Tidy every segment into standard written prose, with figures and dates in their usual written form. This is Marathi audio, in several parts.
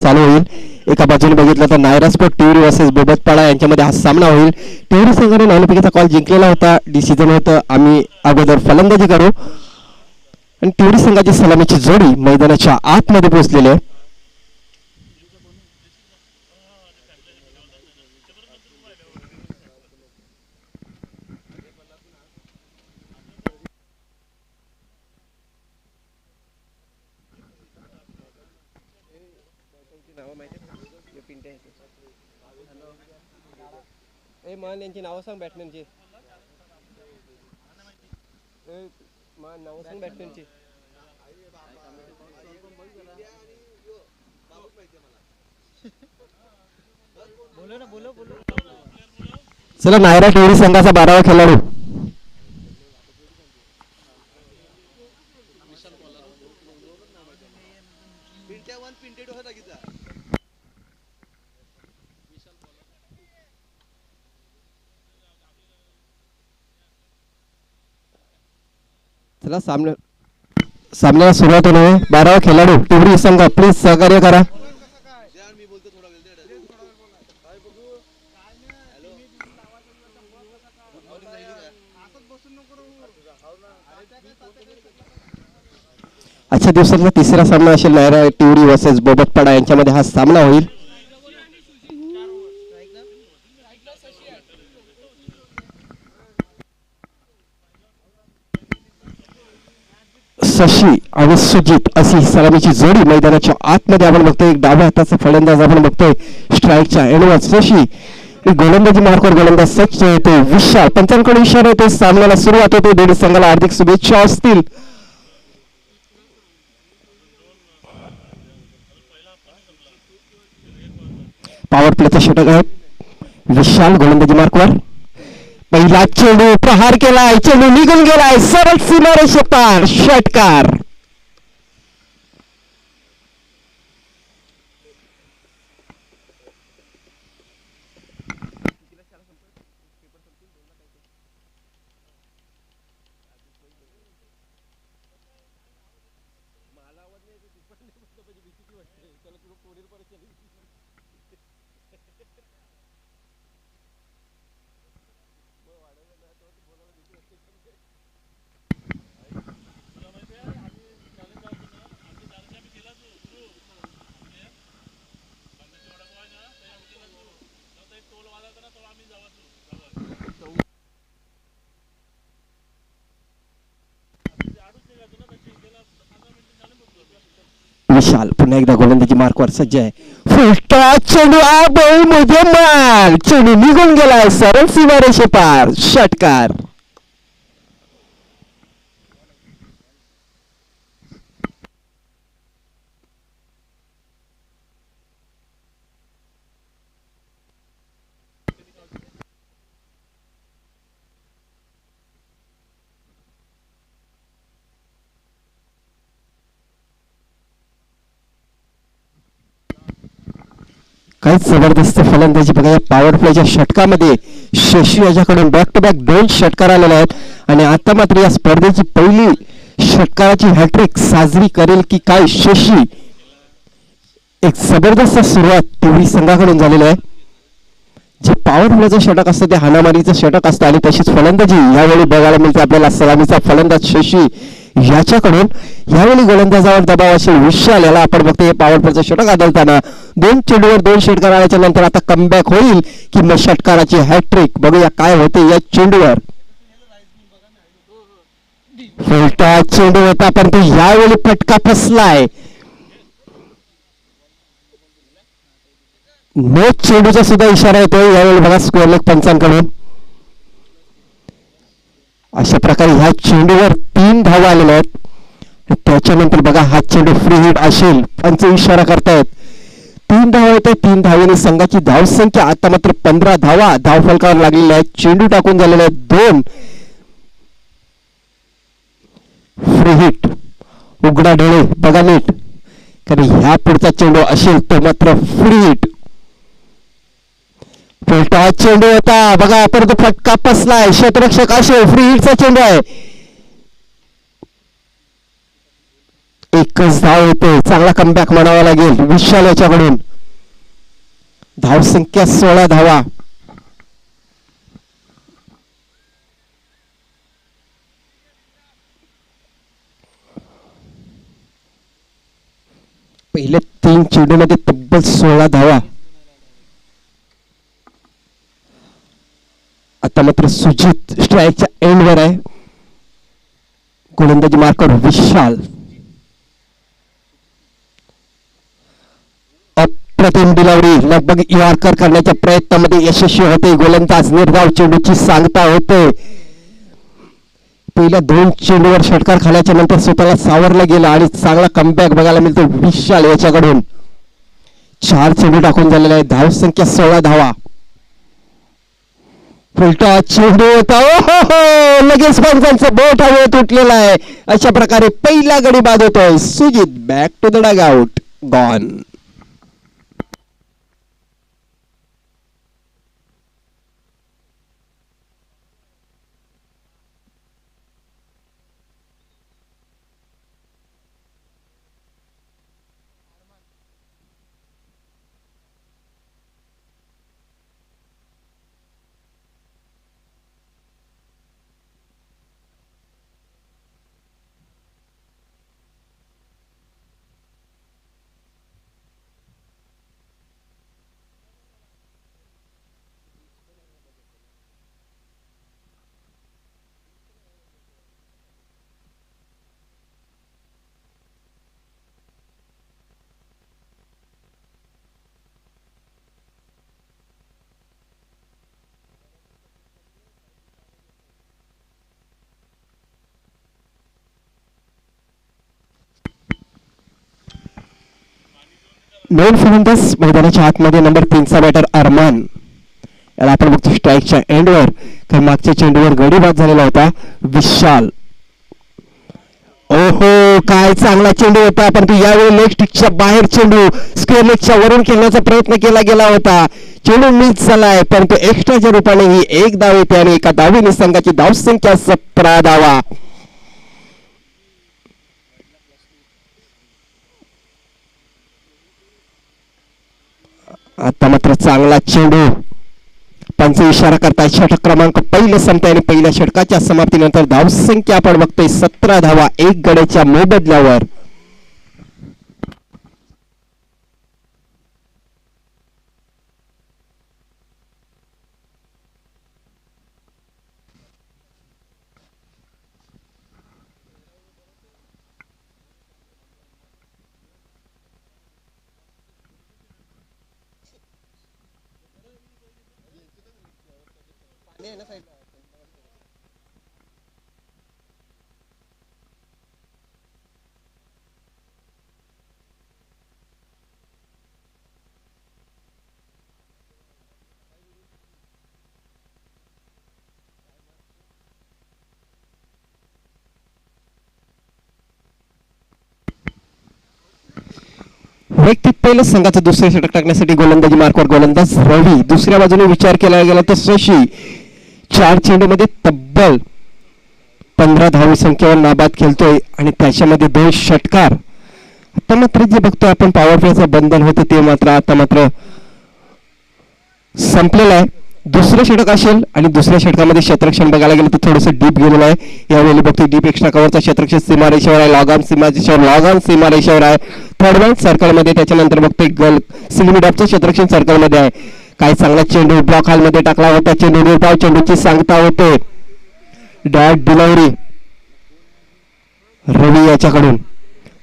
चालू होईल. एका बाजूने बघितलं तर नायरा स्पोर्ट टिवरी वर्सेस बोबतपाडा यांच्यामध्ये हा सामना होईल. टिवरी संघाने नाणेफेकीचा कॉल जिंकलेला होता. डिसिजन होतं आम्ही अगोदर फलंदाजी करू आणि टिवरी संघाची सलामीची जोडी मैदानाच्या आतमध्ये पोहोचलेली आहे. मान यांची नावं सांग बॅट्समॅनची. नावं सांग बॅट्समॅनची. चला नायरा टिवरी संघाचा 12वा खेळाडू चला सामन्याला सुरुवात होणार आहे. 12वा खेळाडू टिवरी संघ प्लीज सहकार्य करा. आजच्या दिवसातला तिसरा सामना असेल नायरा टिवरी वर्सेस बोबतपाडा यांच्यामध्ये हा सामना होईल. शशी आणि सुजित अशी सलामीची जोडी मैदानाच्या आतमध्ये आपण बघतोय. एक डाव्या हाताचा फलंदाज आपण बघतोय स्ट्राईकच्या एंडवर शशी. गोलंदाजी मार्कवर गोलंदाज सच येतो. विशाल पंचांकडे इशारा येतो. सामन्याला सुरुवात होते. दोन्ही संघाला हार्दिक शुभेच्छा असतील. पॉवर प्लेचा षटक आहे. विशाल गोलंदाजी मार्कवर. पहिला चेंडू प्रहार केलाय. चेंडू निघून गेलाय सरळ सीमारेषे पार. षटकार. विशाल पुन्हा एकदा गोलंदाजी मार्कवर सज्ज आहे. फुलटा चेंडू आबोल मध्ये मार. चेंडू निघून गेलाय सरळ सीमारेषे पार. षटकार. काही जबरदस्त फलंदाजी बघा. या पॉवर प्लेच्या षटकामध्ये शशी याच्याकडून बॅक टू बॅक 2 षटकार आलेले आहेत आणि आता मात्र या स्पर्धेची पहिली षटकाराची हॅट्रिक साजरी करेल की काय शशी. एक जबरदस्त सुरुवात टिवरी संघाकडून झालेली आहे. जे पॉवर प्लेचं षटक असतं ते हाणामारीचं षटक असतं आणि तशीच फलंदाजी यावेळी बघायला मिळते आपल्याला. सलामीचा फलंदाज शशी याच्याकडून. यावेळी गोलंदाजावर दबाव असेल विशाल याला आपण बघतो. हे पॉवर प्लेचं षटक आदळताना 2 चेंडूवर 2 षटकार आल्याच्या नंतर आता कमबॅक होईल की मग षटकाराची हॅट्रिक. बघूया काय होते या चेंडूवर. फुलटा चेंडू होता परंतु यावेळी फटका फसलाय. नो चेंडूचा सुद्धा इशारा येतोय यावेळी बघा स्क्वेअर लेग पंचांकडून. अशा प्रकारे ह्या चेंडूवर 3 धावा आलेल्या आहेत. त्याच्यानंतर बघा हा चेंडू फ्री हिट असेल पंच इशारा करतायत. 3 धावा येते. 3 धावेने संघाची धावसंख्या आता मात्र 15 धावा धावफलकावर लागलेल्या आहेत. चेंडू टाकून झालेले आहेत 2 फ्री हिट. उघडा डोळे बघा नीट कारण ह्या पुढचा चेंडू असेल तो मात्र फ्री हिट. फुलटा चेंडू होता बघा परंतु फटका फसलाय. क्षेत्ररक्षक असेल फ्री हिटचा चेंडू आहे. एकच धाव येते. चांगला कमबॅक म्हणावा लागेल विशाल याच्याकडून. धावसंख्या 16 धावा. पहिले 3 चेंडूमध्ये तब्बल 16 धावा. आता मात्र सुजित स्ट्राईकच्या एंडवर आहे. गोलंदाजी मार्कर विशाल. अप्रतिम डिलिव्हरी, लगभग यॉर्कर करण्याच्या प्रयत्नामध्ये यशस्वी होते गोलंदाज. निर्धाव चेंडूची सांगता होते. पहिल्या 2 चेंडूवर षटकार खाल्याच्या नंतर स्वतःला सावरलं गेलं आणि चांगला कमबॅक बघायला मिळतो विशाल याच्याकडून. 4 चेंडू टाकून झालेला आहे. धावसंख्या 16 धावा. उलटा चेंडू होता. लगेच पंचांचं बोट हवे तुटलेला आहे. अशा प्रकारे पहिला गडी बाद होतोय. Sujit back to the dug out. Gone. नवीन फलंदाज मैदानाच्या आतमध्ये नंबर 3चा बॅटर अरमान. याला आपण बघतो स्ट्राईकच्या एंडवर. काही मागच्या चेंडूवर गडी बाद झालेला होता विशाल. ओहो, काय चांगला चेंडू होता, परंतु यावेळी लेग स्टिकच्या बाहेर चेंडू स्क्वेअर लेगच्या वरून खेळण्याचा प्रयत्न केला गेला होता. चेंडू मिस झालाय, परंतु एक्स्ट्राच्या रूपाने ही 1 धाव येते आणि एका धावेने संघाची धावसंख्या 17 धावा. आता मात्र चांगला चेंडू. पंच इशारा करताय. षटक क्रमांक पहिलं संपते आणि पहिल्या षटकाच्या समाप्तीनंतर धावसंख्या आपण बघतोय 17 धावा 1 गड्याच्या मोबदल्यावर. वैयक्तिक पहिलं संघाचं दुसरे षटक टाकण्यासाठी गोलंदाजी मार्कवर गोलंदाज रवी. दुसऱ्या बाजूने विचार केला गेला तर शशी 4 चेंडूमध्ये तब्बल 15 धावी संख्येवर नाबाद खेळतोय आणि त्याच्यामध्ये 2 षटकार. आता मात्र जे बघतोय आपण पॉवर प्लेचं बंधन होतं ते मात्र आता मात्र संपलेलं आहे. दुसरं षटक असेल आणि दुसऱ्या षटकामध्ये क्षेत्ररक्षण बघायला गेलं तर थोडंसं डीप गेलेलं आहे. यावेळी बघतोय डीप एक्स्ट्रा कव्हरचा क्षेत्ररक्षण सीमारेषेवर आहे. लॉग ऑन सीमारेषेवर आहे. थर्ड बॉल सर्कलमध्ये. त्याच्यानंतर बघतोय गल सिलिमिडॉपचं क्षेत्ररक्षण सर्कलमध्ये आहे. काय चांगला चेंडू ब्लॉक हॉलमध्ये टाकला होता. चेंडू निर्धाव चेंडूची सांगता होते. डॉट डिलिव्हरी रवी याच्याकडून.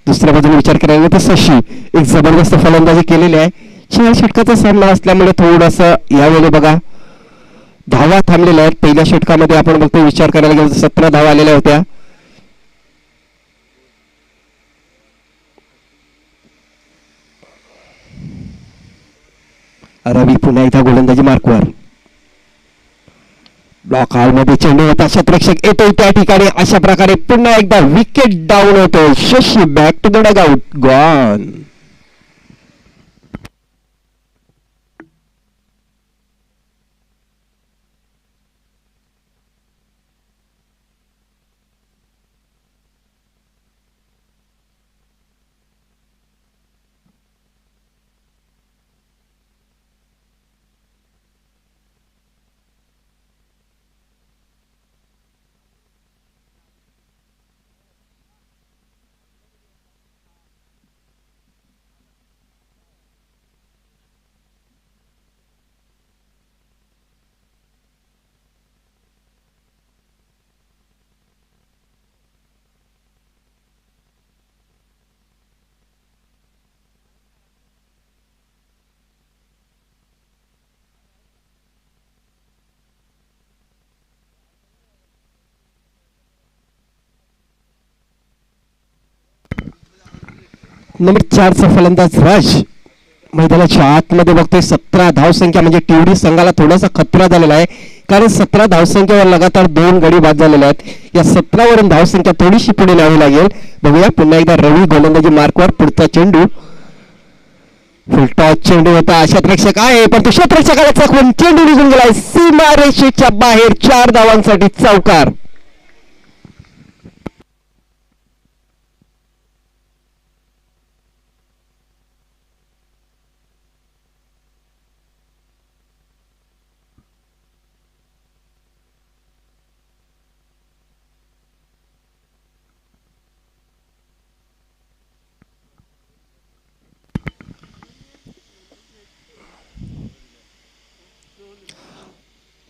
दुसऱ्या बाजूने विचार करायला गेला तर शशी एक जबरदस्त फलंदाजी केलेली आहे. 4 षटकाचा सामना असल्यामुळे थोडंसं यावेळी बघा धावा थांबलेल्या आहेत. पहिल्या षटकामध्ये आपण बघतो विचार करायला गेलो तर 17 धावा आलेल्या होत्या. रवी पुन्हा एकदा गोलंदाजी मार्कवर. ब्लॉक हॉलमध्ये चेंडू होता. क्षेत्ररक्षक येतो त्या ठिकाणी. अशा प्रकारे पुन्हा एकदा विकेट डाऊन होतो. Shashi back to the dug out. Gone. Number 4चा फलंदाज राज मैदानाच्या आतमध्ये बघतोय. 17 धावसंख्या म्हणजे टीवडी संघाला थोडासा खतरा झालेला आहे, कारण 17 धावसंख्येवर लगातार 2 गडी बाद झालेले आहेत. या 17 वरून धावसंख्या थोडीशी पुढे न्यावी लागेल. बघूया पुन्हा एकदा रवी गोलंदाजी मार्कवर. पुढचा चेंडू फुलटॉस चेंडू होता. क्षेत्ररक्षक आहे पण तो क्षेत्ररक्षकाला चकवून चेंडू निघून गेलाय सीमा रेषेच्या बाहेर. 4 धावांसाठी चौकार.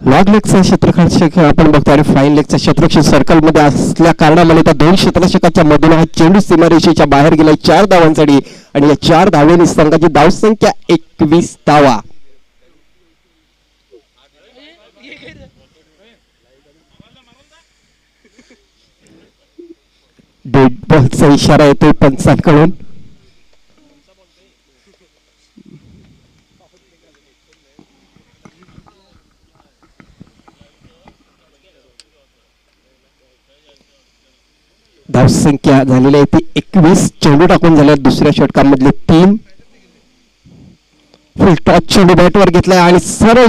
लॉग लेगचा क्षेत्ररक्षक आपण बघतो आणि फाईन लेगचा क्षेत्ररक्षक सर्कल मध्ये असल्या कारणामुळे त्या 2 क्षेत्ररक्षकाच्या मधून हा चेंडू सीमारेषेच्या बाहेर गेलाय 4 धावांसाठी. आणि या 4 धावेने संघाची धावसंख्या 21 धावा. डेड बॉलचा इशारा येतोय पंचांकडून. धावसंख्या झालेली आहे ती 21. चेंडू टाकून झाल्या दुसऱ्या षटकांमधले 3. फुल टॉस चेंडू बॅटवर घेतलाय आणि सरळ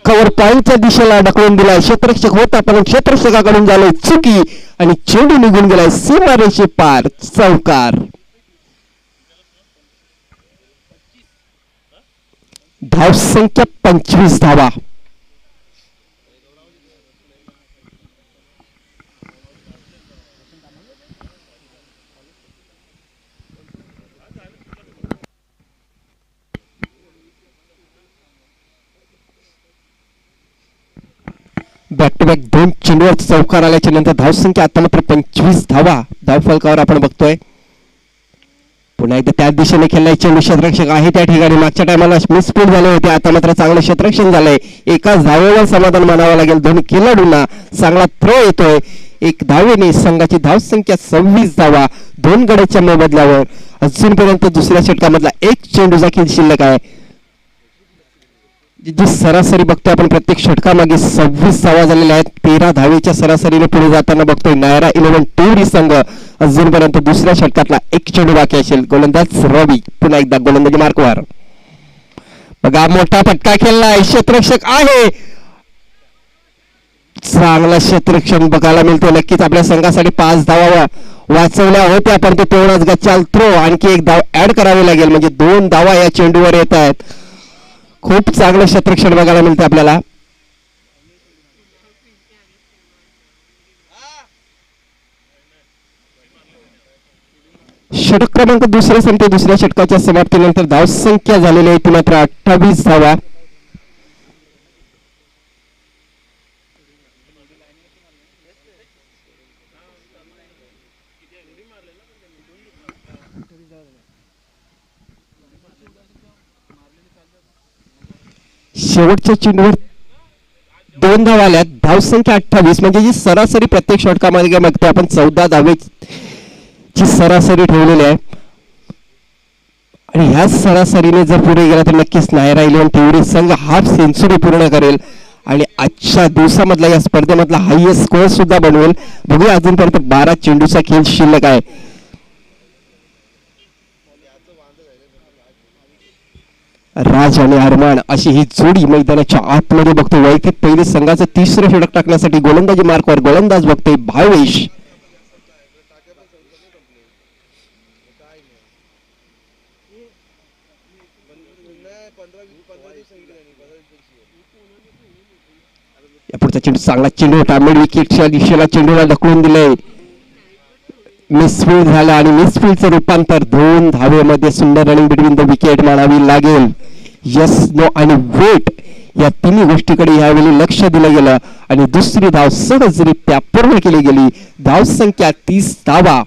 कव्हर पॉइंटच्या दिशेला ढकलून दिलाय. क्षेत्ररक्षक होता पण क्षेत्ररक्षकाकडून झालंय चुकी आणि चेंडू निघून गेलाय सीमारेषे पार. चौकार. धावसंख्या 25 धावा. बॅक टू बॅक 2 चेंडूवर चौकार आल्याच्या नंतर धावसंख्या आता मात्र 25 धावा. धावफलकावर आपण बघतोय. पुन्हा एकदा त्याच दिशेने खेळलाय चेंडू. क्षेत्ररक्षक आहे त्या ठिकाणी. मागच्या टायमाला मिसफील्ड झाले होते, आता मात्र चांगलं क्षेत्ररक्षण झालंय. एकाच धावेवर समाधान मानावं लागेल. दोन्ही खेळाडूंना चांगला थ्रो येतोय. 1 धावेने संघाची धावसंख्या 26 धावा. 2 गड्याच्या मोबदल्यावर अजूनपर्यंत दुसऱ्या षटकामधला 1 चेंडू देखील शिल्लक आहे. जी सरासरी बघतोय आपण प्रत्येक षटकामागे 26 धावा झालेल्या आहेत. 13 धावेच्या सरासरीने पुढे जाताना बघतोय नायरा 11 टीवडी संघ. अजूनपर्यंत दुसऱ्या षटकातला 1 चेंडू बाकी असेल. गोलंदाज रवी पुन्हा एकदा गोलंदाजी मार्कवर. बघा मोठा फटका खेळलाय. क्षेत्ररक्षक आहे. चांगला क्षेत्ररक्षण बघायला मिळतो. नक्कीच आपल्या संघासाठी 5 धावा वाचवल्या होत्या, पण तो तेवढाच गच्चाल थ्रो. आणखी 1 धाव ऍड करावी लागेल म्हणजे 2 धावा या चेंडूवर येत आहेत. खूप चांगलं क्षेत्ररक्षण बघायला मिळते आपल्याला. षटक क्रमांक दुसरे संपते. दुसऱ्या षटकाच्या समाप्तीनंतर धावसंख्या झालेली आहे ती मात्र 28 धावा. शेवटच्या चेंडूवर 2 धावा आल्यात. धावसंख्या 28 म्हणजे जी सरासरी प्रत्येक षटकामध्ये बघतो आपण 14 धावेची सरासरी ठेवलेली आहे. आणि ह्या सरासरीने जर पुढे गेला तर नक्कीच नायरा 11 टीवडी संघ हाफ सेंचुरी पूर्ण करेल आणि आजच्या दिवसामधला या स्पर्धेमधला हायएस्ट स्कोअर सुद्धा बनवेल. बघूया अजूनपर्यंत 12 चेंडूचा खेळ शिल्लक आहे. राज आणि अरमान अशी ही जोडी मैदानाच्या आतमध्ये बघतो. वैयक्तिक पहिले संघाचं 3रं षटक टाकण्यासाठी गोलंदाजी मार्कवर गोलंदाज बघतोय भावेश. या पुढचा चेंडू चांगला चेंडू होता. मिड विकेटच्या दिशेला चेंडूला ढकलून दिलंय. मिसफील्ड झाला आणि मिसफील्डचं रूपांतर 2 धावेमध्ये सुंदर रनिंग बिटवीन द विकेट मानावी लागेल. यस नो आणि वेट या तिन्ही गोष्टीकडे यावेळी लक्ष दिलं गेलं आणि दुसरी धाव सहजरित्या पूर्ण केली गेली. धावसंख्या 30 धावा.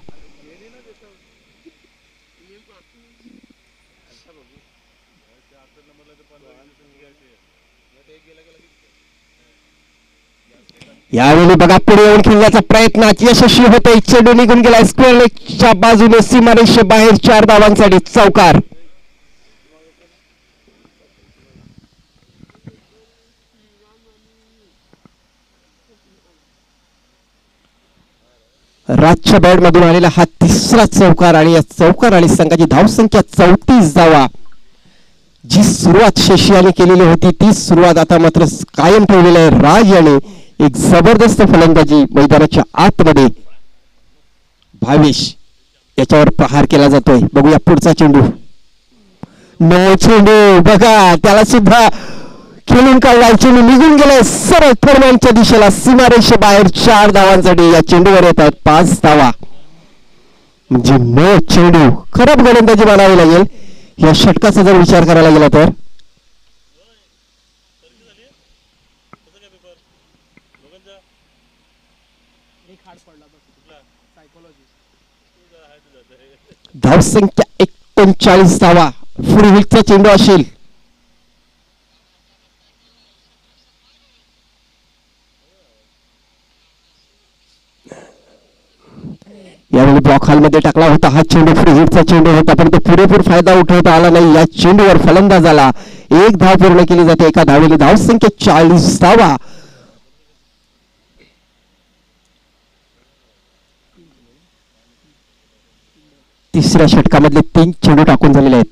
यावेळी बघा पुढे येऊन खेळण्याचा प्रयत्न यशस्वी होतोय. चेंडू निघून गेला स्क्वेअर लेगच्या बाजूने सीमारेषे बाहेर 4 धावांसाठी चौकार. राजच्या बॅट मधून आलेला हा तिसरा चौकार आणि या चौकार आणि संघाची धावसंख्या 34 धावा. जी सुरुवात शेषियाने केलेली होती ती सुरुवात आता मात्र कायम ठेवलेली आहे. राज याने एक जबरदस्त फलंदाजी मैदानाच्या आतमध्ये भावेश याच्यावर प्रहार केला जातोय. बघूया पुढचा चेंडू. नो चेंडू बघा त्याला सुद्धा खेळून काढला. चेंडू निघून गेलाय सरळ थर्मॅनच्या दिशेला सीमारेषे बाहेर 4 धावांसाठी. या चेंडूवर येतात 5 धावा. म्हणजे नो चेंडू खराब गोलंदाजी मानावी लागेल या षटकाचा जर विचार करायला गेला तर. धावसंख्या 39 धावा. फुलहिटचा चेंडू असेल. यावेळी ब्लॉक हॉल मध्ये टाकला होता हा चेंडू. फ्रीहिटचा चेंडू होता पण तो पुरेपूर फायदा उठवता आला नाही. या चेंडूवर फलंदाजाला 1 धाव पूर्ण केली जाते. एका धावेने धावसंख्या 40 धावा. तिसऱ्या षटकामधले 3 चेंडू टाकून झालेले आहेत.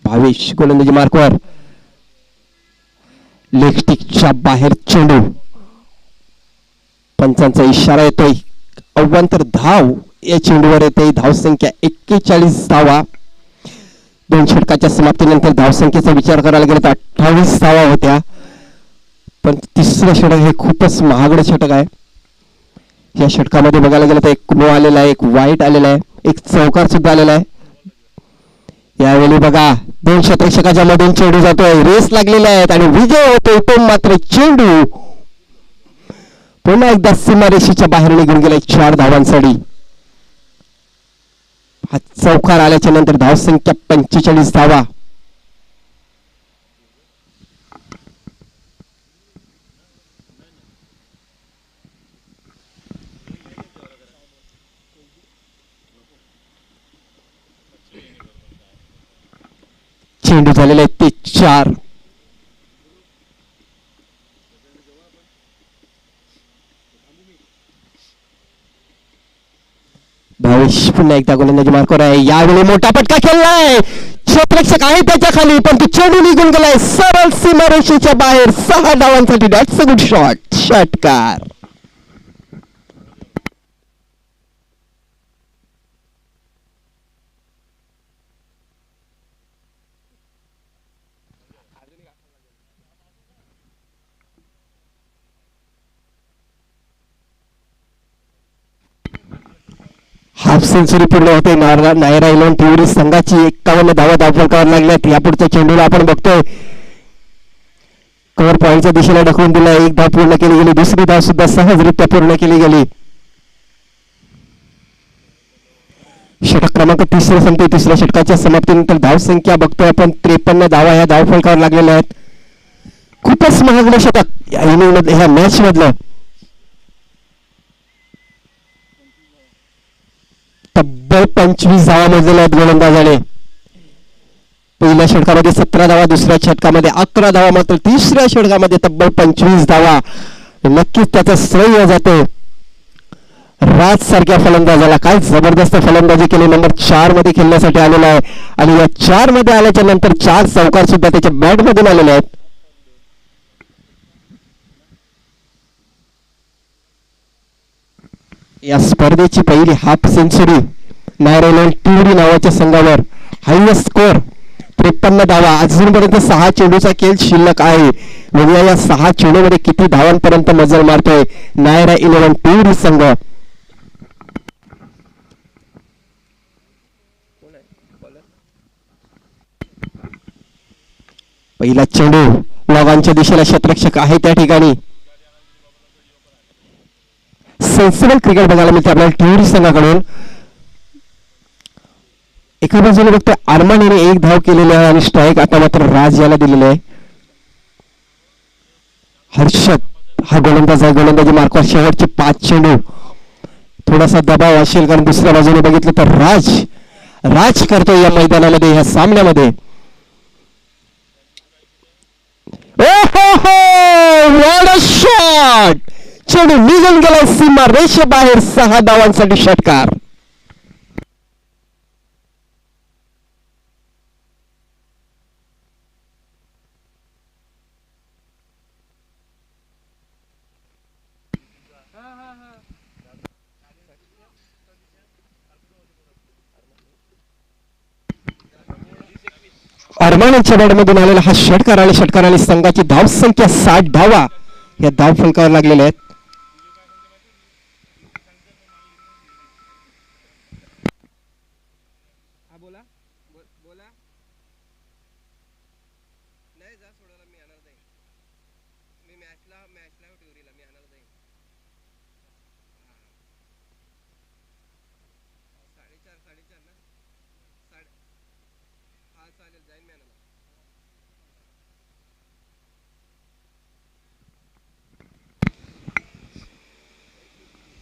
भावेश गोलंदाजी मार्कवर. लेग स्टिकच्या बाहेर चेंडू. पंचांचा इशारा येतोय. अव्वंतर धाव या चेंडूवर येते. धावसंख्या 41 धावा. 2 षटकाच्या समाप्तीनंतर धावसंख्येचा विचार करायला गेला तर 28 धावा होत्या. पण तिसरं षटक हे खूपच महागड षटक आहे. या षटकामध्ये बघायला गेलं तर एक नो आलेला आहे, एक वाईट आलेला आहे, एक चौकार सुद्धा आलेला आहे. यावेळी बघा 2 शतरक्षकाच्या मधून चेंडू जातोय. रेस लागलेले आहेत आणि विजय होतोय तो मात्र चेंडू पुन्हा एकदा सीमारेषेच्या बाहेर निघून गेलाय 4 धावांसाठी. हा चौकार आल्याच्या नंतर धावसंख्या 45 धावा. चेंडू झालेले आहेत ते 4. भावेश पुन्हा एकदा गोलंदाजी मार्कवर आहे. यावेळी मोठा फटका खेळलाय. क्षेत्ररक्षक आहे त्याच्या खाली पण तो चेंडू निघून गेलाय सरळ सीमारेषेच्या बाहेर. 6 धावांसाठी. That's a good shot. षटकार. हाफ सेंचुरी पूर्ण होते. नायरा इलेव्हन टिवरी संघाची 51 धावा धावफलकावर लागल्यात. यापुढच्या चेंडूला आपण बघतोय कव्हर पॉईंटच्या दिशेला ढकलून दिला. 1 धाव पूर्ण केली गेली. दुसरी धाव सुद्धा सहजरित्या पूर्ण केली गेली. षटक क्रमांक 3 संपते. तिसऱ्या षटकाच्या समाप्तीनंतर धावसंख्या बघतोय आपण 53 धावा ह्या धावफलकावर लागलेल्या आहेत. खूपच महागडं षटक या इनिंग मधलं, ह्या मॅच मधलं. तब्बल 25 धावा मोजलेल्या आहेत गोलंदाजाने. पहिल्या षटकामध्ये 17 धावा, दुसऱ्या षटकामध्ये 11 धावा, मात्र तिसऱ्या षटकामध्ये तब्बल 25 धावा. नक्कीच त्याचा श्रेय जातो राज सारख्या फलंदाजाला. काय जबरदस्त फलंदाजी केली. नंबर 4 मध्ये खेळण्यासाठी आलेला आहे आणि या 4 मध्ये आल्याच्या नंतर 4 चौकार सुद्धा त्याच्या बॅट मधून आलेले आहेत. या स्पर्धेची पहिली हाफ सेंचुरी नायरोलन टिवरी नावाच्या संघावर. हायएस्ट स्कोर 53 धावा. अजूनपर्यंत 6 चेंडूचा खेळ शिल्लक आहे. बघूया या 6 चेंडूमध्ये किती धावांपर्यंत मजल मारतोय नायरा इलेव्हन टिवरी संघ. पहिला चेंडू लॉगांच्या दिशेला क्षेत्ररक्षक आहे त्या ठिकाणी. सेन्सिबल क्रिकेट बघायला मिळते आपल्याला टिवरी संघाकडून. एका बाजूने बघतोय अरमान याने 1 धाव केलेली आहे आणि स्ट्राईक आता मात्र राज याला दिलेले आहे. हर्षद हा गोलंदाज आहे. गोलंदाजी मार्कवर शेवटचे 5 चेंडू. थोडासा दबाव असेल कारण दुसऱ्या बाजूने बघितलं तर राज करतोय या मैदानामध्ये, ह्या सामन्यामध्ये. शॉट, चेंडू निघून गेला सीमा रेषेबाहेर. 6 धावांसाठी षटकार. अरमानाच्या बॅटमधून आलेला हा षटकार आणि षटकाराने संघाची धावसंख्या 60 धावा या धाव फलकावर लागलेल्या आहेत.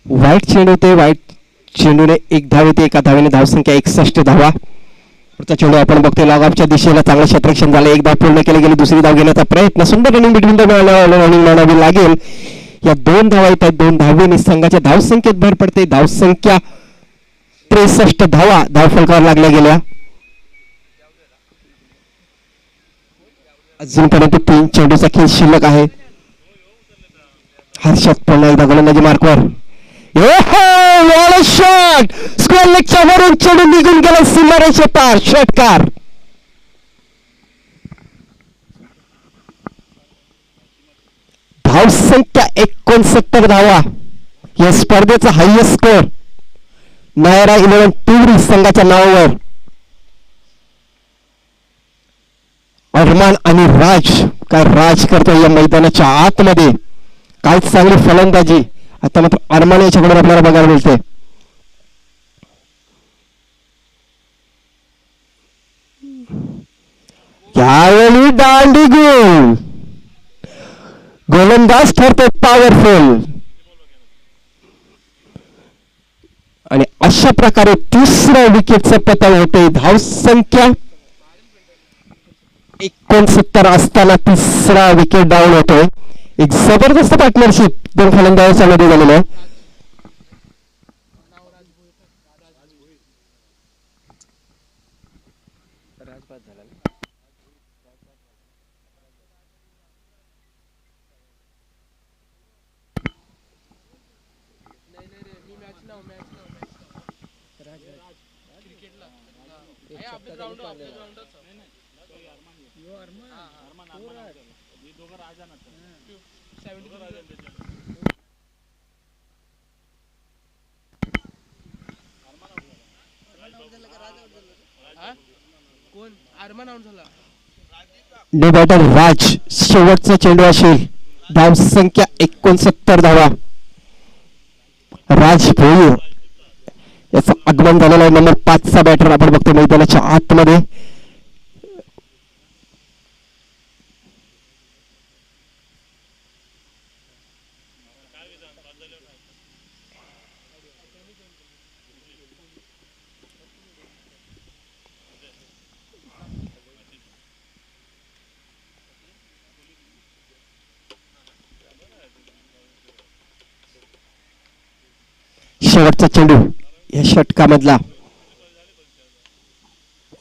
वाईट चेंडू ते वाईट चेंडूने 1 धाव येते. एका धावेने धावसंख्या 61 धावा. पुढचा चेंडू आपण बघतोय लॉगऑफच्या दिशेला. चांगलं क्षेत्ररक्षण झालं. 1 धाव पूर्ण केली गेली. दुसरी धाव घेण्याचा प्रयत्न. सुंदर रनिंग बिटवीन द रनिंग मानावी लागेल. या 2 धावा येत आहेत. 2 धावेने संघाच्या धावसंख्येत भर पडते. धावसंख्या 63 धावा धाव फलकावर लागल्या गेल्या. अजूनपर्यंत 3 चेंडूचा खेळ शिल्लक आहे. हर्षद पुन्हा एकदा गोलंदाजी मार्कवर. शॉट, स्क्वेअर लेगच्या वरून चेंडू निघून गेला सीमारेषे पार. षटकार. धावसंख्या 69 धावा. या स्पर्धेचा हायएस्ट स्कोर नायरा 11 टुवरी संघाच्या नावावर. अरमान आणि काय राज करतोय या मैदानाच्या आतमध्ये. काय चांगली फलंदाजी आता मात्र अरमान याच्याकडून आपल्याला बघायला मिळते. यावेळी दांडी गुण. गोलंदाज ठरतो पॉवरफुल. आणि अशा प्रकारे 3ऱ्या विकेटचं पतन होते. धावसंख्या 69 असताना 3रा विकेट डाऊन होतोय. एक जबरदस्त पार्टनरशिप 2 फलंदाजांच्या मध्ये झालेलं आहे. न्यू बॅटर राज. शेवटचा चेंडू असेल. धावसंख्या 69 धावा. राज भोईर याचं आगमन झालेलं आहे. नंबर 5चा बॅटर आपण बघतो मैदानाच्या आतमध्ये. शेवटचा चेंडू या षटकामधला.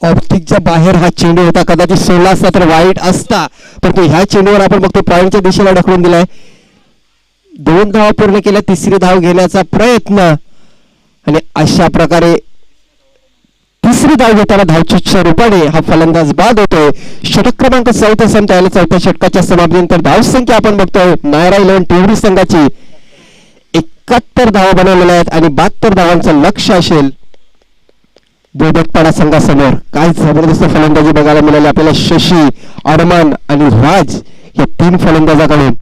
ऑप्टिकच्या बाहेर हा चेंडू होता. कदाचित 16 असता तर वाईट असता, परंतु ह्या चेंडूवर आपण बघतो पॉईंटच्या दिशेला ढकलून दिलाय. 2 धावा पूर्ण केल्या. 3री धाव घेण्याचा प्रयत्न आणि अशा प्रकारे 3री धाव घेताना धावचूकच्या रूपाने हा फलंदाज बाद होतोय. षटक क्रमांक 4 संपता आला. 4थ्या षटकाच्या समाप्तीनंतर धावसंख्या आपण बघतोय नायरा 11 टुवरी संघाची 71 धावा बनवलेल्या आहेत आणि 72 धावांचं लक्ष असेल बोबटपाडा संघासमोर. काय जबरदस्त फलंदाजी बघायला मिळाली आपल्याला शशी, अरमान आणि राज या 3 फलंदाजाकडून.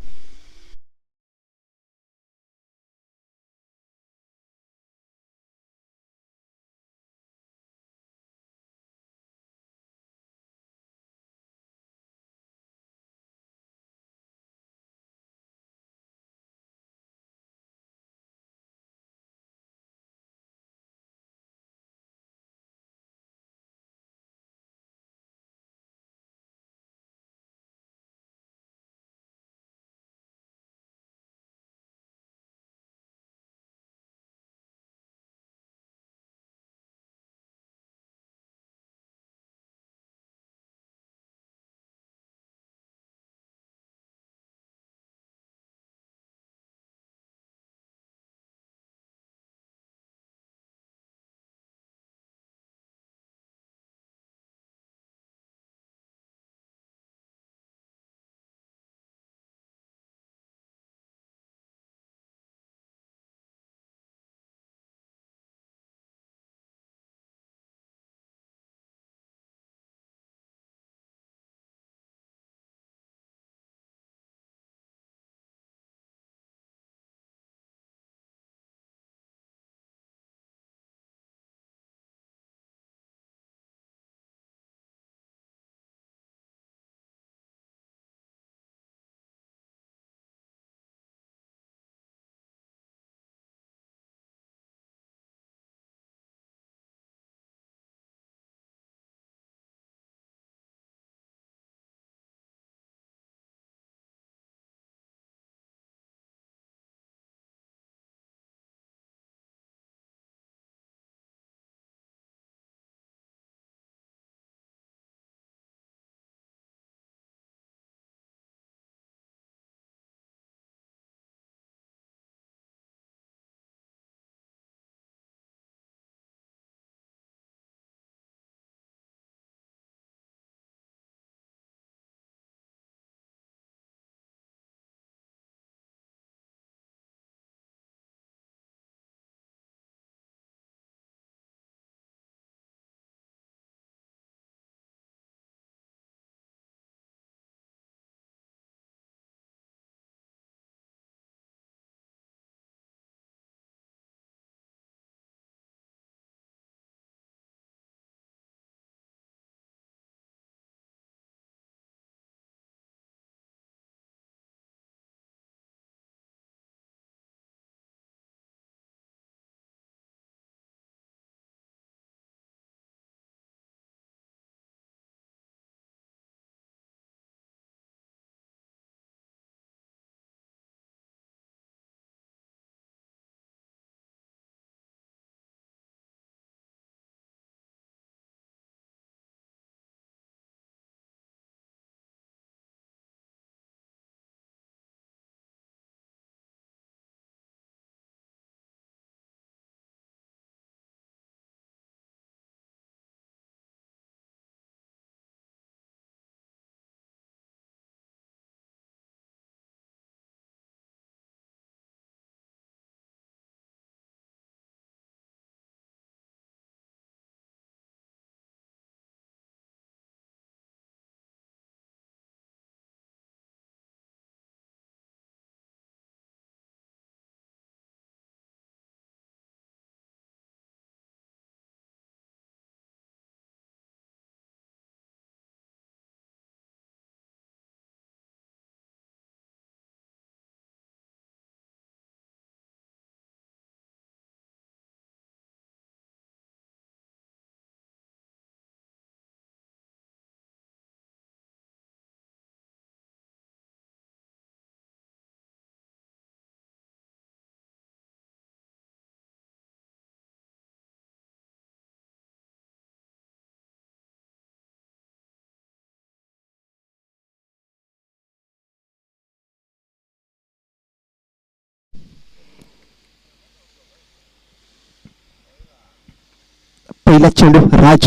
पहिला चेंडू राज,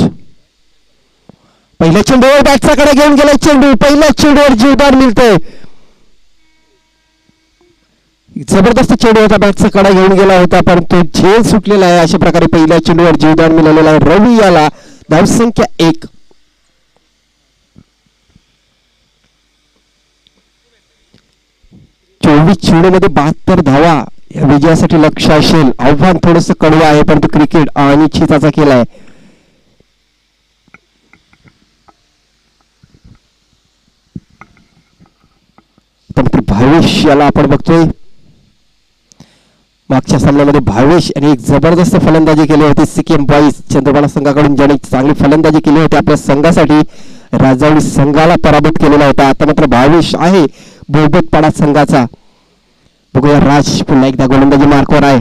पहिल्या चेंडूवर बॅटचा कडे घेऊन गेलाय चेंडू, पहिल्या चेंडूवर जीवदान मिळतंय. जबरदस्त चेंडू होता, बॅटचा कडा घेऊन गेला होता परंतु झेल सुटलेला आहे. अशा प्रकारे पहिल्या चेंडूवर जीवदान मिळालेला आहे. रवी याला धावसंख्या 1. चोवीस चेंडूमध्ये 72 धावा या विजयासाठी लक्ष असेल. आव्हान थोडस कडवं आहे परंतु क्रिकेट अनिश्चिताचा केलाय. भावेश याला आपण बघतोय, मागच्या सामन्यामध्ये भावेश यांनी एक जबरदस्त फलंदाजी केली होती. सिक्कीम बॉईज चंद्रपाडा संघाकडून ज्याने चांगली फलंदाजी केली होती, आपल्या संघासाठी राजावली संघाला पराभूत केलेला होता. आता मात्र भावेश आहे बोबतपाडा संघाचा. बघूया राज पुन्हा एकदा गोलंदाजी मार्कवर आहे.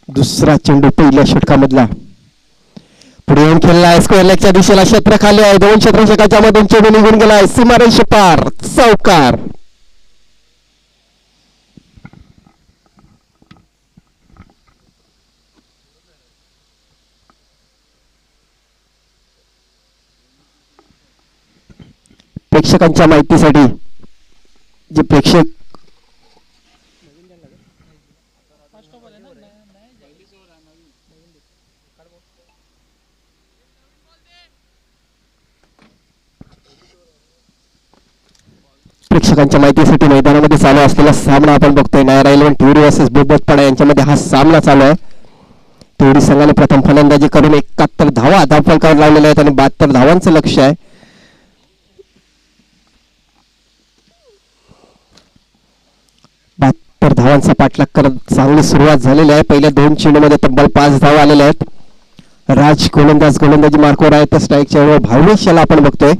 दुसरा चेंडू पहिल्या षटकामधला पुढे येऊन खेळला आहे. स्क्वेअर लेगच्या दिशेला क्षेत्र खाली आहे. 2 क्षेत्ररक्षकाच्या मधून चेंडू निघून गेलाय. सीमारेष पार, चौकार. प्रेक्षकांच्या माहितीसाठी जे प्रेक्षक प्रेक्षकांच्या माहितीसाठी मैदानामध्ये चालू असलेला सामना आपण बघतोय. नायरा 11 टिवरी वर्सेस बोबतपाडा यांच्यामध्ये हा सामना चालू आहे. टिवरी संघाने प्रथम फलंदाजी करून 71 धावा धावफलकावर लावलेल्या आहेत आणि 72 धावांचं लक्ष आहे. धावांचा पाठलाग करत चांगली सुरुवात झालेली आहे. पहिल्या 2 चेंडूमध्ये तब्बल 5 धावा आलेल्या आहेत. राज गोलंदाजी मार्कवर आहे. तर स्ट्राईकच्या वेळेवर भावेश याला आपण बघतोय.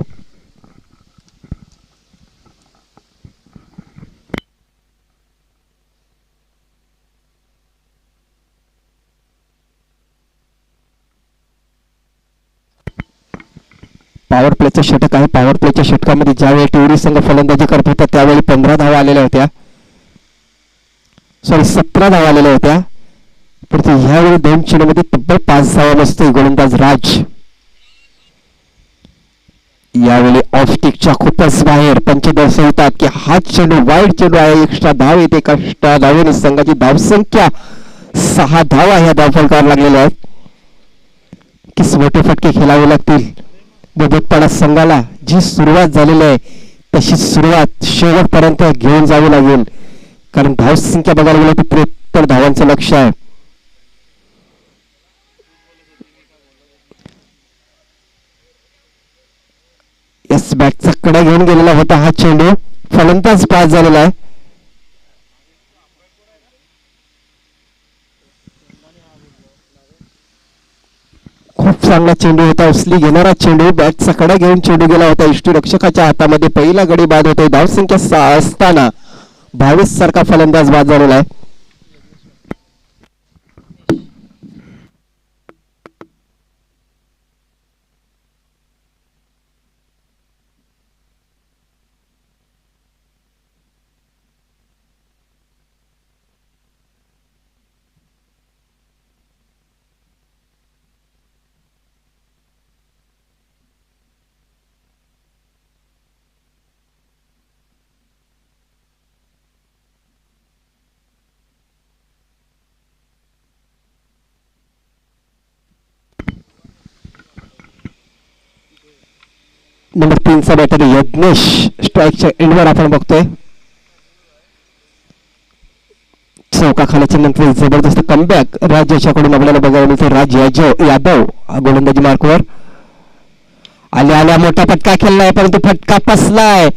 पॉवर प्लेचं षटक आहे. पॉवर प्लेच्या षटकामध्ये ज्यावेळी टिवरी संघ फलंदाजी करत होता त्यावेळी 15 धावा आलेल्या होत्या. 17 धावा आलेल्या होत्या. परंतु ह्यावेळी 2 चेंडूमध्ये तब्बल 5 धावा नसतोय गोलंदाज राज. यावेळी ऑफ स्टिकच्या खूपच बाहेर पंच दर्शवतात की हा चेंडू वाईड चेंडू आहे. एक्स्ट्रा धाव येते. एक्स्ट्रा धावेने संघाची धावसंख्या 6 धावा ह्या धावफलकावर लागलेल्या आहेत. किस मोठे फटके खेळावे लागतील बोबतपाडा संघाला. जी सुरुवात झालेली आहे तशी सुरुवात शेवटपर्यंत घेऊन जावी लागेल, कारण धावसंख्या बघायला गेलं तर 73 धावांचं लक्ष आहे. यस, बॅटचा कडा घेऊन गेलेला होता हा चेंडू. फलंदाज पास झालेला आहे. खूप चांगला चेंडू होता. उचली घेणारा चेंडू. बॅटचा कडा घेऊन चेंडू गेला होता यष्टीरक्षकाच्या हातामध्ये. पहिला गडी बाद होतोय. धावसंख्या 6 असताना 22 सारखा फलंदाज बाद झालेला आहे. नंबर 3 चा बॅटर यज्ञेश स्ट्राईकच्या एंडवर आपण बघतोय. चौकाखाल्याच्या नंतर जबरदस्त कमबॅक राज याच्याकडून आपल्याला बघायला मिळतो. राज यादव गोलंदाजी मार्कवर. आल्या मोठा फटका खेळलाय परंतु फटका फसलाय.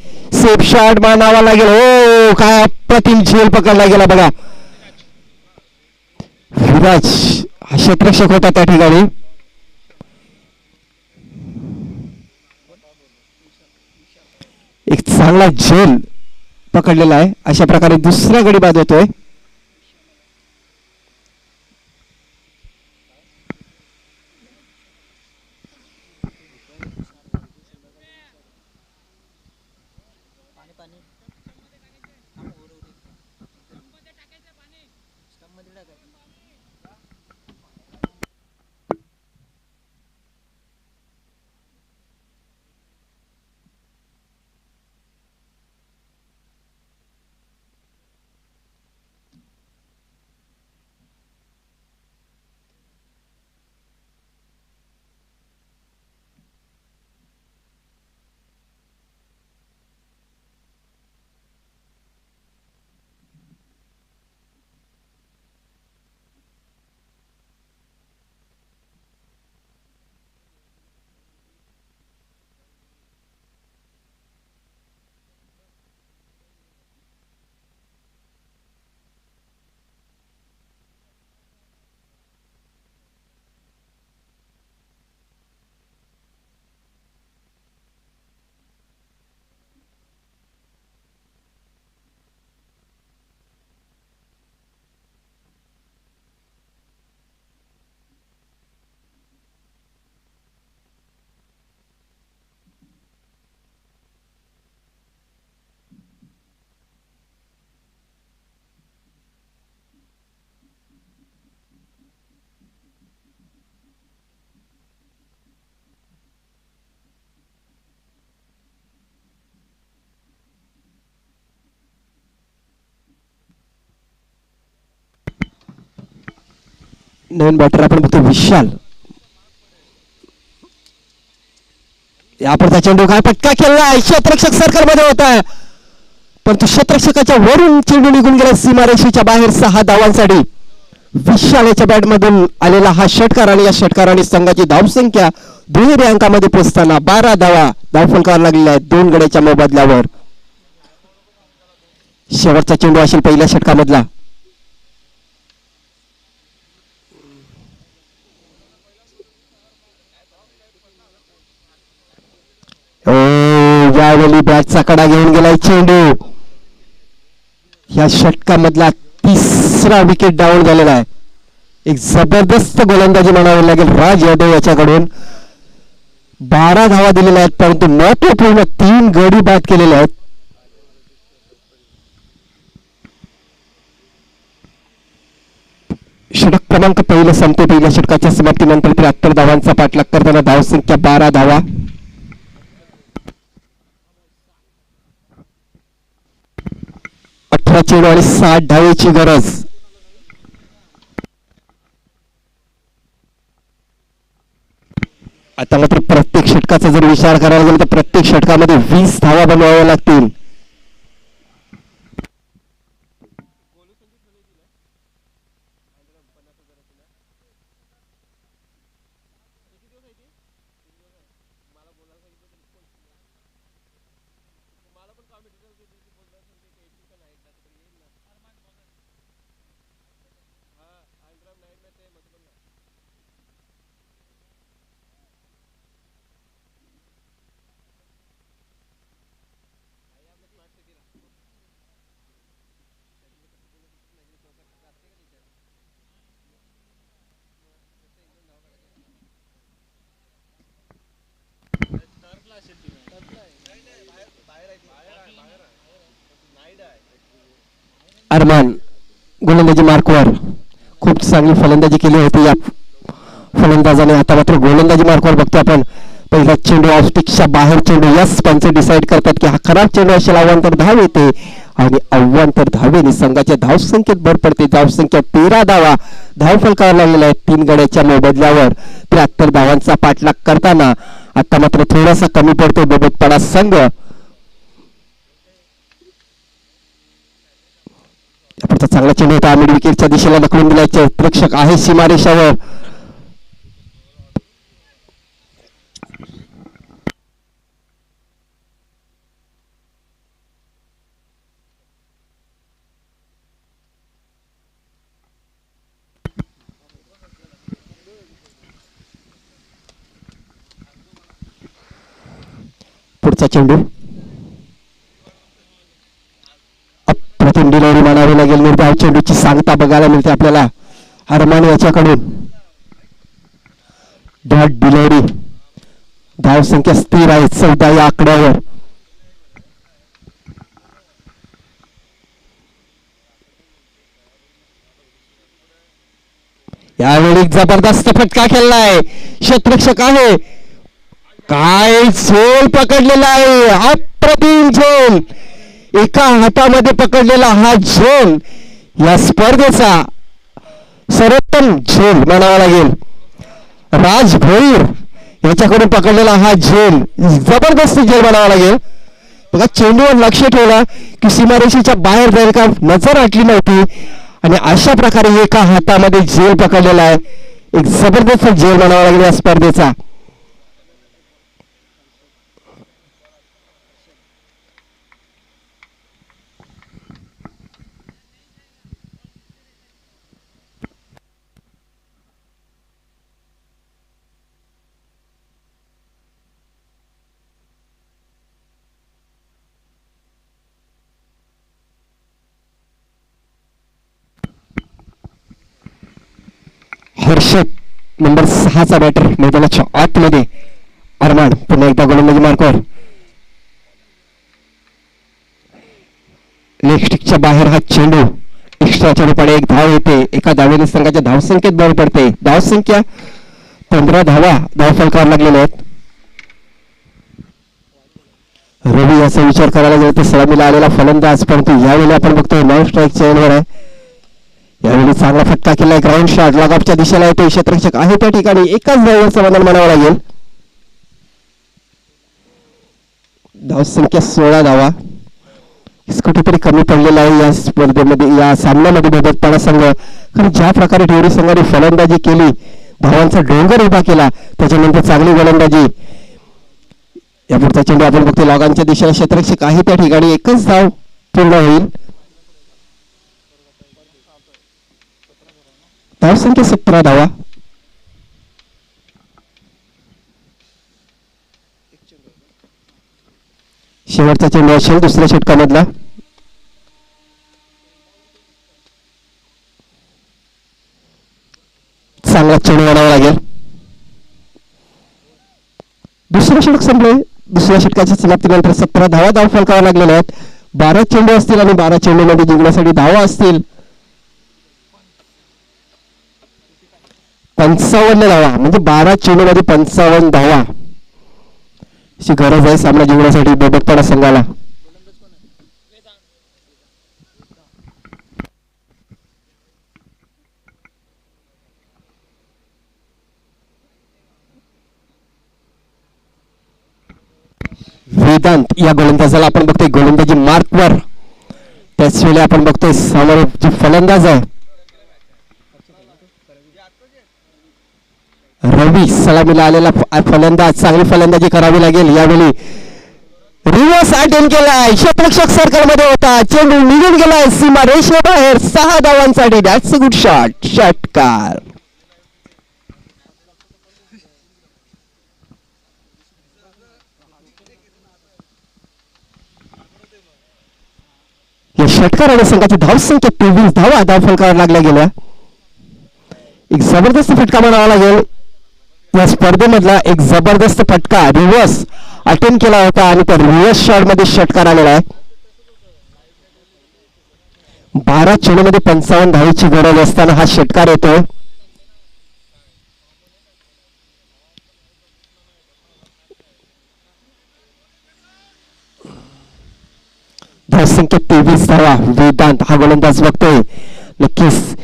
सेफ शॉट मानावा लागेल. हो, काय अप्रतिम झेल पकडला गेला बघा. विराज हा क्षेत्ररक्षक होता त्या ठिकाणी. एक चांगला झेल पकडलेला आहे. अशा प्रकारे दुसरा गडी बाद होतोय. नवीन बॅटर आपण बघतो विशाल. यापुढचा चेंडू काय फटका खेळलाय, क्षेत्ररक्षक सर्कलमध्ये होत आहे, परंतु क्षेत्ररक्षकाच्या वरून चेंडू निघून गेला सीमारेषेच्या बाहेर 6 धावांसाठी. विशाल याच्या बॅटमधून आलेला हा षटकार आणि या षटकाराने संघाची धावसंख्या दुहेरी अंकामध्ये पोहोचताना 12 धावा धावफलकावर लागलेल्या आहेत 2 गड्याच्या मोबदल्यावर. शेवटचा चेंडू असेल पहिल्या षटकामधला. यावेळी बॅटचा कडा घेऊन गेलाय चेंडू. या षटकामधला 3रा विकेट डाऊन झालेला आहे. एक जबरदस्त गोलंदाजी म्हणावी लागेल राज यादव याच्याकडून. 12 धावा दिलेल्या आहेत, परंतु महत्वपूर्ण 3 गडी बाद केलेले आहेत. षटक क्रमांक पहिलं संपते. पहिल्या षटकाच्या समाप्तीनंतर 73 धावांचा पाठलाग करताना धावसंख्या 12 धावा. 18 चेंडू आणि 60 धावेची गरज. आता मात्र प्रत्येक षटकाचा जर विचार करायला गेला तर प्रत्येक षटकामध्ये 20 धावा बनवाव्या लागतील. अरमान गोलंदाजी मार्कवर खूप चांगली फलंदाजी केली होती या फलंदाजाने. आता मात्र गोलंदाजी मार्कवर बघतो आपण. पहिला चेंडू ऑफस्टिकच्या बाहेर चेंडू. यस पंच डिसाईड करतात की हा खराब चेंडू असेल. अव्वांतर धाव येते आणि अव्वांतर धावेने संघाच्या धावसंख्येत भर पडते. धावसंख्या 13 धावा धावफलकावर लागलेल्या आहेत 3 गड्याच्या मोबदल्यावर. 73 धावांचा पाठलाग करताना आता मात्र थोडासा कमी पडतो बोबतपाडा संघ. पुढचा चांगला चेंडू होता. मिड विकेटच्या दिशेला ढकलून दिलाय. क्षेत्ररक्षक आहे सीमारेषावर. पुढचा चेंडू अप्रतिम डिलिव्हरी म्हणावी लागेल. निर्धाव चेंडूची सांगता बघायला मिळते आपल्याला अरमान याच्याकडून. Dot delivery. धावसंख्या स्थिर आहे 14 या आकड्यावर. यावेळी जबरदस्त फटका खेळलाय. क्षेत्ररक्षक आहे. काय झोल पकडलेला आहे. अप्रतिम झोल. एका हातामध्ये पकडलेला हा झोल या स्पर्धेचा सर्वोत्तम झोल म्हणावा लागेल. राज भोईर याच्याकडून पकडलेला हा झोल जबरदस्त झोल म्हणावा लागेल. बघा चेंडूवर लक्ष ठेवला की सीमारेषेच्या बाहेर जाईल का नजर हटली नव्हती आणि अशा प्रकारे एका हातामध्ये झोल पकडलेला आहे. एक जबरदस्त झोल म्हणावा लागेल या स्पर्धेचा. हर्षद नंबर 6चा बॅटर मैदानाच्या आतमध्ये. अरमान पुन्हा एकदा गोलंदाजी मार्कवर. लेग स्टिकच्या बाहेर हा चेंडू. एक्स्ट्राच्या रूपाने 1 धाव येते. एका धावेने संघाच्या धावसंख्येत भर पडते. धावसंख्या 15 धावा धावफलकावर लागलेल्या आहेत. रवी याचा विचार करायला गेला तर सलामीला आलेला फलंदाज, परंतु यावेळी आपण बघतोय नॉन स्ट्राईक चेंडूवर आहे. यावेळी चांगला फटका केलाय, ग्राउंड शॉट लॉकअपच्या दिशेला येतो, क्षेत्ररक्षक आहे त्या ठिकाणी, एकाच धावेवर समाधान मानावं लागेल. धावसंख्या 16 धावा, कुठेतरी कमी पडलेला आहे या स्पर्धेमध्ये, या सामन्यामध्ये भोबतपाडा संघ. कारण ज्या प्रकारे टिवरी संघाने फलंदाजी केली, धावांचा डोंगर उभा केला, त्याच्यानंतर चांगली गोलंदाजी. या पुढचा चेंडू आपण बघतो लॉगांच्या दिशेला, क्षेत्ररक्षक आहे त्या ठिकाणी, एकच धाव पूर्ण होईल. धावसंख्या 17 धावा. शेवटचा चेंडू असेल दुसऱ्या षटकामधला. चांगला चेंडू वाढावा लागेल. दुसरं षटक संपले. दुसऱ्या षटकाच्या समाप्तीनंतर 17 धावा धाव फलकावर लागलेल्या आहेत. 12 चेंडू असतील आणि 12 चेंडूमध्ये जिंकण्यासाठी धावा असतील 55 धावा, म्हणजे 12 चेंडूमध्ये 55 धावा अशी गरज आहे सामना जिंकण्यासाठी भोबतपाडा संघाला. वेदांत या गोलंदाजाला आपण बघतोय गोलंदाजी मार्कवर, त्याच वेळी आपण बघतोय समोर जो फलंदाज आहे रवी, सलामीला आलेला फलंदाज, चांगली फलंदाजी करावी लागेल. यावेळी रिव्हर्स अटेम्प्ट केलाय, क्षेत्ररक्षक सर्कल मध्ये होता, चेंडू निघून गेलाय सीमा रेषेबाहेर. 6 धावांसाठी दॅट्स अ गुड शॉट, षटकार. या षटकाराने संघाची धावसंख्या 23 धावा धाव फलकावर लागल्या गेल्या. एक जबरदस्त फटका म्हणावा लागेल. या स्पर्धेमधला एक जबरदस्त फटका रिव्हर्स अटेम्प्ट केला होता आणि त्या रिव्हर्स शॉट मध्ये षटकार आलेला आहे. 12 चेंडूमध्ये 55 धावेची गरज असताना हा षटकार येतोय. धावसंख्या 23 धावा. वेदांत हा गोलंदाज बघतोय, नक्कीच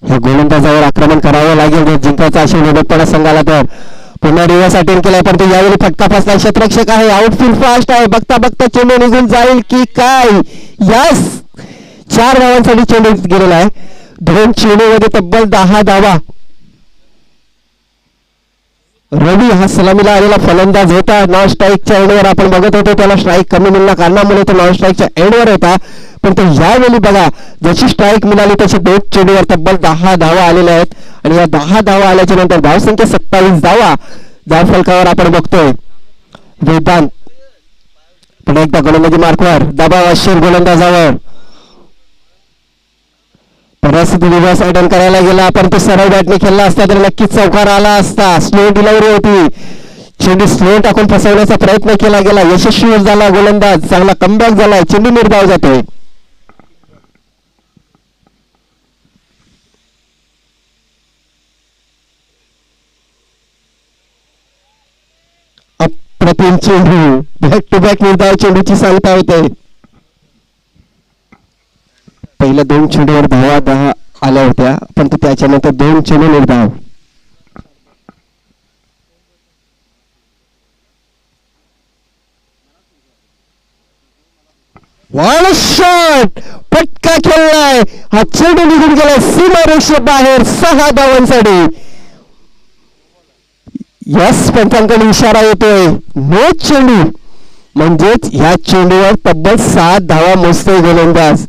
या गोलंदाजावर आक्रमण करावं लागेल जर जिंकायचं असेल भोबतपाडा संघाला. तर पुन्हा रिव्हर्स अटेम्प्ट केलाय, परंतु यावेळी फटका फसला. क्षेत्ररक्षक आहे, आउटफील्ड फास्ट आहे, बघता बघता चेंडू निघून जाईल की काय. यस, 4 धावांसाठी चेंडू गेलेला आहे. 2 चेंडूमध्ये तब्बल 10 धावा. रवी हा सलामीला आलेला फलंदाज होता. नॉन स्ट्राईकच्या एंडवर आपण बघत होतो, त्याला स्ट्राईक कमी मिळण्या कारणामुळे तो नॉन स्ट्राईकच्या एंडवर होता. पण तो यावेळी बघा, जशी स्ट्राईक मिळाली तसे 2 चेंडूवर तब्बल 10 धावा आलेल्या आहेत. आणि या 10 धावा आल्याच्या नंतर धावसंख्या 27 धावा धाव फलकावर आपण बघतोय. वेदांत पुन्हा एकदा गोलंदाजी मार्कवर, दबाव असेल गोलंदाजावर. परिस्थिती रिव्हर्स अटेम्प्ट करायला गेला, पण तो सरळ बॅटने खेळला असता तर नक्कीच चौकार आला असता. स्लो डिलिव्हरी होती, चेंडू स्लो टाकून फसवण्याचा प्रयत्न केला गेला, यशस्वी झाला गोलंदाज, चांगला कमबॅक झाला, चेंडू निर्धाव जातोय. अप्रतिम चेंडू, बॅक टू बॅक निर्धाव चेंडूची सांगता होते. पहिल्या 2 चेंडूवर धावा 10 आल्या होत्या, पण त्याच्यानंतर 2 चेंडू निर्धाव. वाळ शॉट, पटका खेळलाय, हा चेंडू निघून गेलाय सीमारेषे बाहेर. 6 धावांसाठी. यस, पंचांकडे इशारा येतोय, नो चेंडू, म्हणजेच ह्या चेंडूवर तब्बल 7 धावा मोजतोय गोलंदाज.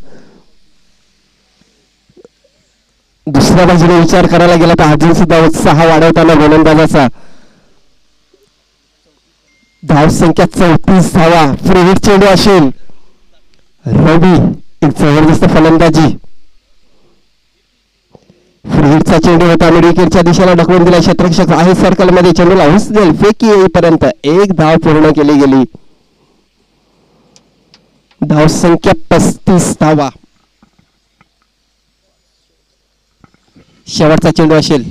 दुसऱ्या बाजूने विचार करायला गेला तर अजून सुद्धा उत्साह वाढवताना गोलंदाजाचा. धावसंख्या 34 धावा. फ्री हिट चेंडू असेल. रवी एक जबरदस्त फलंदाजी. फ्री हिटचा चेंडू होता, मिड विकेटच्या दिशेला ढकलून दिला. क्षेत्ररक्षक आहे सर्कल मध्ये, चेंडूला हुसदेल फेकी येईपर्यंत 1 धाव पूर्ण केली गेली. धावसंख्या 35 धावा. शेवटचा चेंडू असेल.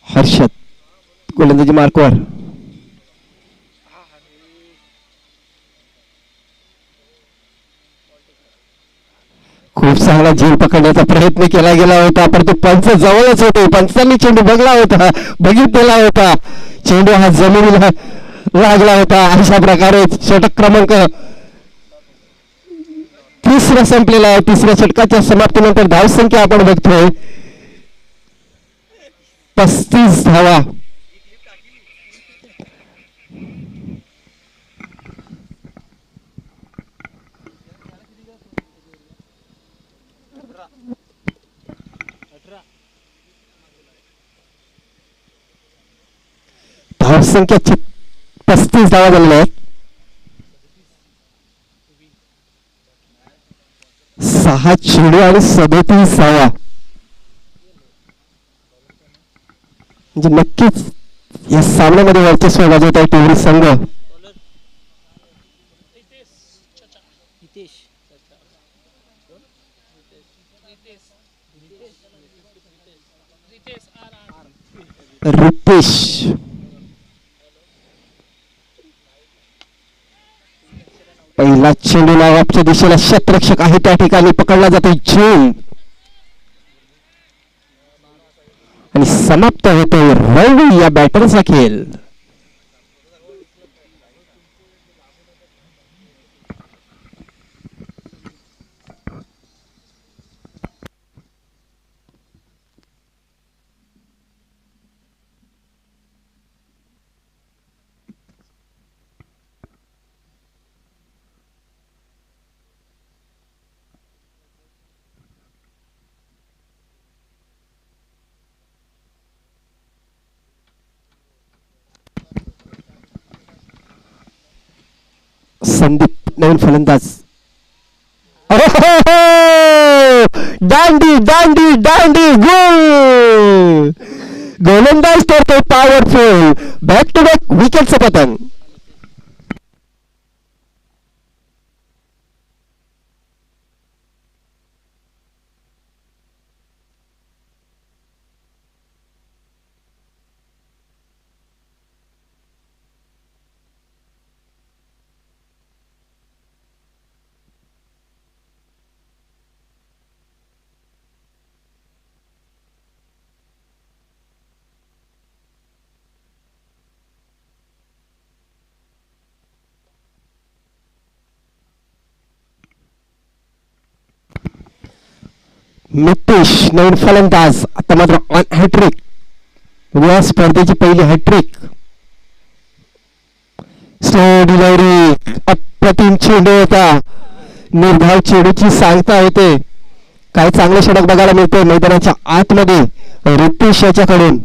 हर्षद गोलंदाजी मार्कवर. चेंडूला झेल पकडण्याचा प्रयत्न केला गेला होता, परंतु पंच जवळच होते. पंचांनी चेंडू बघितलेला होता. चेंडू हा जमिनीला लागला होता. अशा प्रकारे षटक क्रमांक तिसरा संपलेला आहे. तिसऱ्या षटकाच्या समाप्तीनंतर धावसंख्या आपण बघतोय 35 धावा. धावसंख्या 35 धावा झालेल्या आहेत. 6 चेंडू आणि 37 धावा. म्हणजे नक्कीच या सामन्यामध्ये वर्चस्व गाजवत आहे टिवरी संघ. रितेश पहिला चेंडू लावाच्या दिशेला क्षेत्ररक्षक आहे त्या ठिकाणी पकडला जातो झेल आणि समाप्त होतोय रवी या बॅटरचा खेळ. संदीप नवीन फलंदाज. दांडी दांडी दांडी गोल. गोलंदाज ठरतो पॉवरफुल. बॅक टू बॅक विकेटचं पतंग. नितीश नवीन फलंदाज. आता मात्र ऑन हॅट्रिक. या स्पर्धेची पहिली हॅट्रिक. Slow delivery. अप्रतिम चेंडू होता. निर्धाव चेंडूची सांगता होते. काय चांगले षटक बघायला मिळते मैदानाच्या आतमध्ये रितेश याच्याकडून.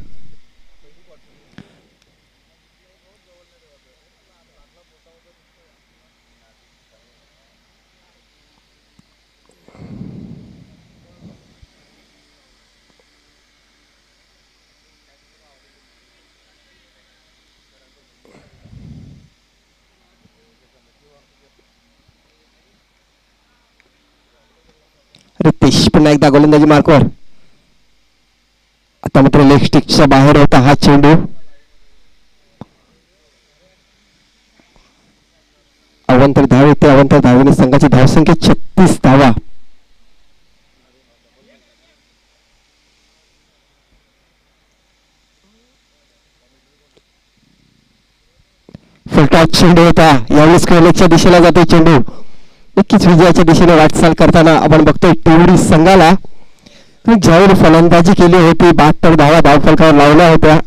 रितेश पुन्हा एकदा गोलंदाजी मार्कवर. आता मात्र लेग स्टिकच्या बाहेर होता हा चेंडू. अवांतर धाव येते. अवांतर धावेने संघाची धावसंख्या 36 धावा. फुलटॉस चेंडू होता. यावेळेस कॅलेजच्या दिशेला जातो चेंडू. नक्कीच विजयाच्या दिशेने वाटचाल करताना आपण बघतोय टिवरी संघाला ज्यावेळी फलंदाजी केली होती 72 धावा धावफलकावर लावल्या होत्या.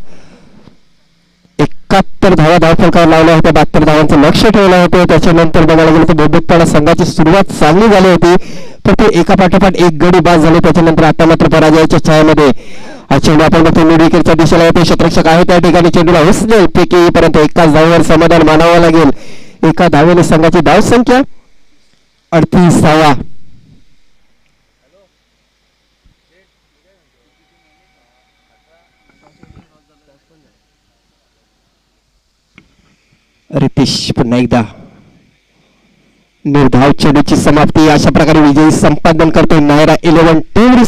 71 धावा धावफलकावर लावल्या होत्या. 72 धावांचं लक्ष ठेवलं होतं. त्याच्यानंतर बघायला गेलं तर बहुतेकपणा संघाची सुरुवात चांगली झाली होती, पण ते एका पाठोपाठ एक गडी बाद झाले. त्याच्यानंतर आता मात्र पराजयाच्या छायामध्ये हा चेंडू आपण बघतो मिड विकेटच्या दिशेला येतो. क्षेत्ररक्षक आहे त्या ठिकाणी. चेंडूला हुसले फेकी, परंतु एकाच धावेवर समाधान मानावं लागेल. एका धावेने संघाची धावसंख्या 38 धावा. रितेश पुन्हा एकदा निर्धाव चेंडूची समाप्ती. अशा प्रकारे विजयी संपादन करतोय नायरा 11 टिवरी.